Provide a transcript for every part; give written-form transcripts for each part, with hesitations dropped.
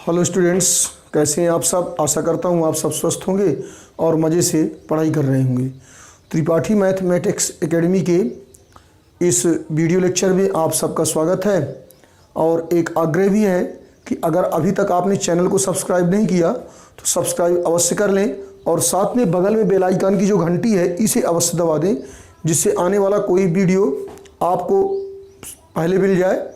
Hello students, कैसे हैं आप सब। आशा करता हूं आप सब स्वस्थ होंगे और मज़े से पढ़ाई कर रहे होंगे। त्रिपाठी मैथमेटिक्स एकेडमी के इस वीडियो लेक्चर में आप सबका स्वागत है। और एक आग्रह भी है कि अगर अभी तक आपने चैनल को सब्सक्राइब नहीं किया तो सब्सक्राइब अवश्य कर लें और साथ में बगल में बेल आइकन की जो घंटी है इसे अवश्य दबा दें, जिससे आने वाला कोई वीडियो आपको पहले मिल जाए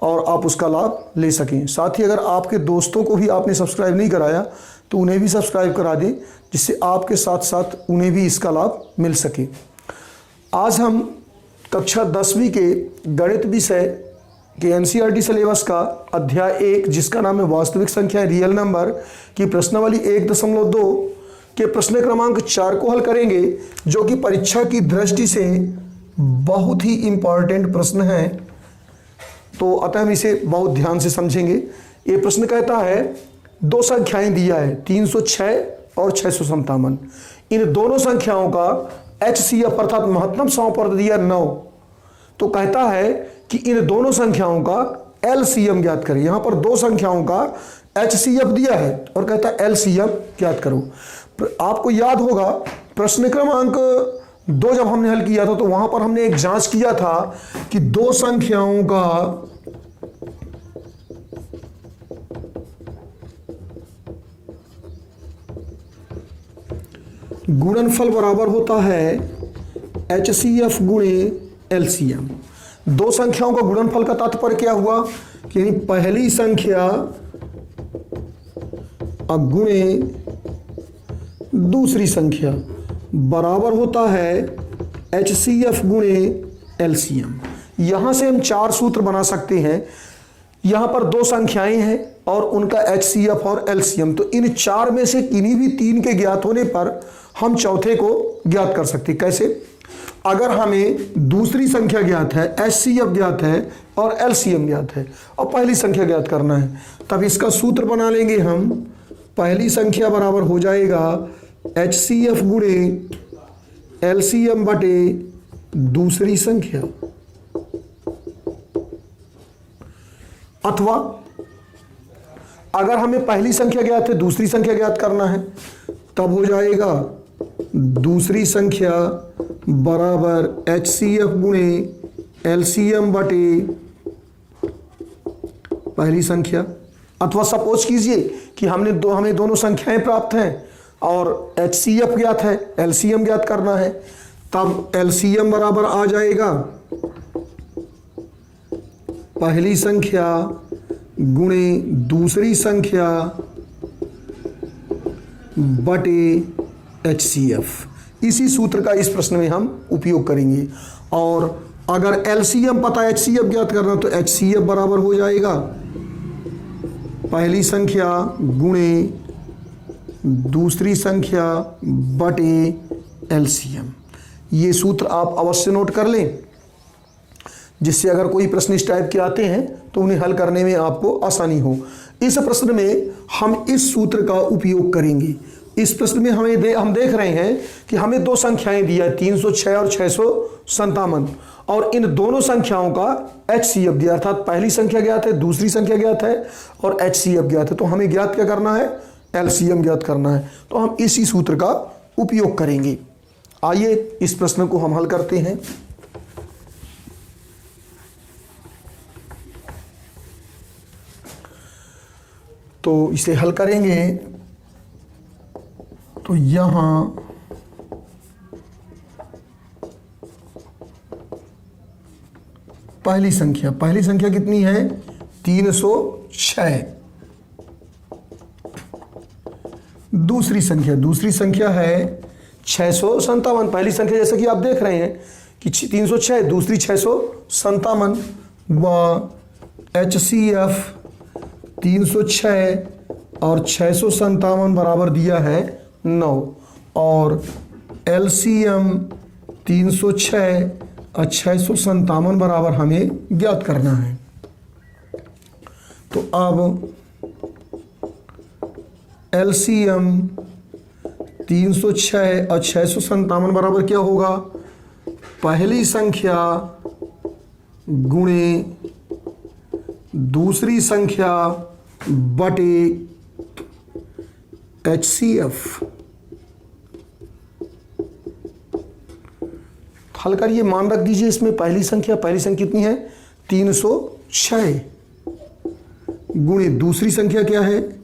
और आप उसका लाभ ले सकें। साथ ही अगर आपके दोस्तों को भी आपने सब्सक्राइब नहीं कराया तो उन्हें भी सब्सक्राइब करा दें, जिससे आपके साथ साथ उन्हें भी इसका लाभ मिल सके। आज हम कक्षा 10वीं के गणित विषय के एनसीईआरटी सिलेबस का अध्याय 1, जिसका नाम है वास्तविक संख्या रियल नंबर, की प्रश्नावली 1.2 के प्रश्न क्रमांक 4 को हल करेंगे, जो कि परीक्षा की दृष्टि से बहुत ही इम्पॉर्टेंट प्रश्न है। तो अतः हम इसे बहुत ध्यान से समझेंगे। ये प्रश्न कहता है दो संख्याएं दिया है 306 और 657। इन दोनों संख्याओं का HCF अर्थात महत्तम समापवर्त दिया 9। तो कहता है कि इन दोनों संख्याओं का LCM ज्ञात करें। यहां पर दो संख्याओं का HCF दिया है और कहता है LCM ज्ञात करो। आपको याद होगा प्रश्न क्रमांक 2 जब हमने हल किया था तो वहां पर हमने एक जांच किया था कि दो संख्याओं का गुणनफल बराबर होता है HCF गुणे LCM। दो संख्याओं का गुणनफल का तात्पर्य क्या हुआ कि यानी पहली संख्या गुणे दूसरी संख्या बराबर होता है HCF गुणे LCM। यहां से हम 4 सूत्र बना सकते हैं। यहां पर दो संख्याएं हैं और उनका HCF और LCM, तो इन 4 में से किन्हीं भी 3 के ज्ञात होने पर हम चौथे को ज्ञात कर सकते हैं। कैसे? अगर हमें दूसरी संख्या ज्ञात है, HCF ज्ञात है और LCM ज्ञात है और पहली संख्या ज्ञात करना है, तब इसका सूत्र बना लेंगे हम। पहली संख्या बराबर हो जाएगा HCF गुणे LCM बटे दूसरी संख्या, अथवा अगर हमें पहली संख्या ज्ञात है दूसरी संख्या ज्ञात करना है, तब हो जाएगा दूसरी संख्या बराबर HCF गुणे LCM बटे पहली संख्या। अथवा सपोज कीजिए कि हमें दोनों संख्याएं प्राप्त हैं और HCF ज्ञात है, LCM ज्ञात करना है, तब LCM बराबर आ जाएगा पहली संख्या गुणे दूसरी संख्या बटे HCF। इसी सूत्र का इस प्रश्न में हम उपयोग करेंगे। और अगर LCM पता है HCF ज्ञात करना, तो HCF बराबर हो जाएगा पहली संख्या गुणे दूसरी संख्या बटे LCM। ये सूत्र आप अवश्य नोट कर लें, जिससे अगर कोई प्रश्न इस टाइप के आते हैं तो उन्हें हल करने में आपको आसानी हो। इस प्रश्न में हम इस सूत्र का उपयोग करेंगे। इस प्रश्न में हम देख रहे हैं कि हमें दो संख्याएं दिया है 306 और 657, और इन दोनों संख्याओं का HCF दिया, अर्थात पहली संख्या ज्ञात है, दूसरी संख्या ज्ञात है और HCF ज्ञात है। तो हमें ज्ञात क्या करना है? LCM ज्ञात करना है। तो हम इसी सूत्र का उपयोग करेंगे। आइए इस प्रश्न को हम हल करते हैं। तो इसे हल करेंगे तो यहां पहली संख्या कितनी है? 306। दूसरी संख्या है 657। पहली संख्या जैसे कि आप देख रहे हैं कि 306, दूसरी 657 व HCF 306 और 657 बराबर दिया है 9, और LCM 306 और 657 बराबर हमें ज्ञात करना है। तो अब LCM 306 और 657 बराबर क्या होगा? पहली संख्या गुणे दूसरी संख्या बटे HCF। हल करिए, मान रख दीजिए इसमें पहली संख्या कितनी है 306 गुणे दूसरी संख्या क्या है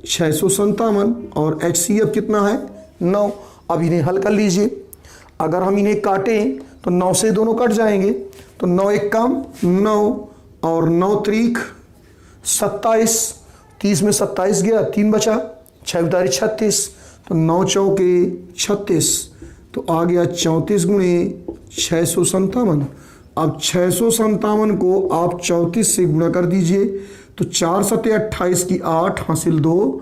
657 और HCF कितना है 9। अब इन्हें हल कर लीजिए। अगर हम इन्हें काटें तो 9 से दोनों कट जाएंगे, तो 9 एक कम 9 और 9 त्रिक 27, 30 में 27 गया, 3 बचा, 6 उतारे 36, तो 9 चौके 36, तो आ गया 34 गुणे 657। अब 657 को आप 34 से गुणा कर दीजिए, तो 4 सते 28 की 8 हासिल 2,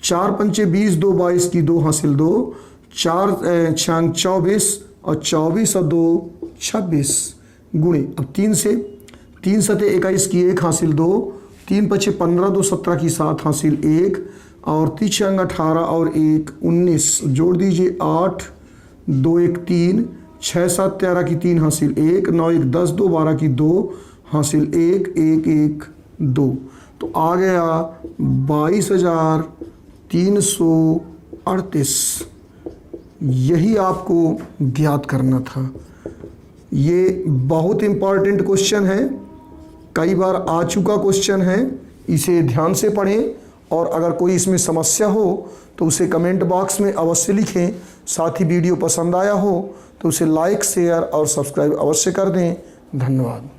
4 पंचे 20 2 22 की 2 हासिल 2, 4 6 24 और 24 और 2 26 गुणे। अब 3 से 3 सते 21 की 1 हासिल 2, 3 पचे 15 2 17 की 7 हासिल 1 और 3 6 18 और 1 19 जोड़ दीजिए 8 2 1 3 6 7 13 की 3 हासिल 1 9 1 10 2 12 की 2 हासिल 1 1 1 2, तो आ गया 22,338। यही आपको ज्ञात करना था। ये बहुत इम्पॉर्टेंट क्वेश्चन है, कई बार आ चुका क्वेश्चन है, इसे ध्यान से पढ़ें और अगर कोई इसमें समस्या हो तो उसे कमेंट बॉक्स में अवश्य लिखें। साथ ही वीडियो पसंद आया हो तो उसे लाइक शेयर और सब्सक्राइब अवश्य कर दें। धन्यवाद।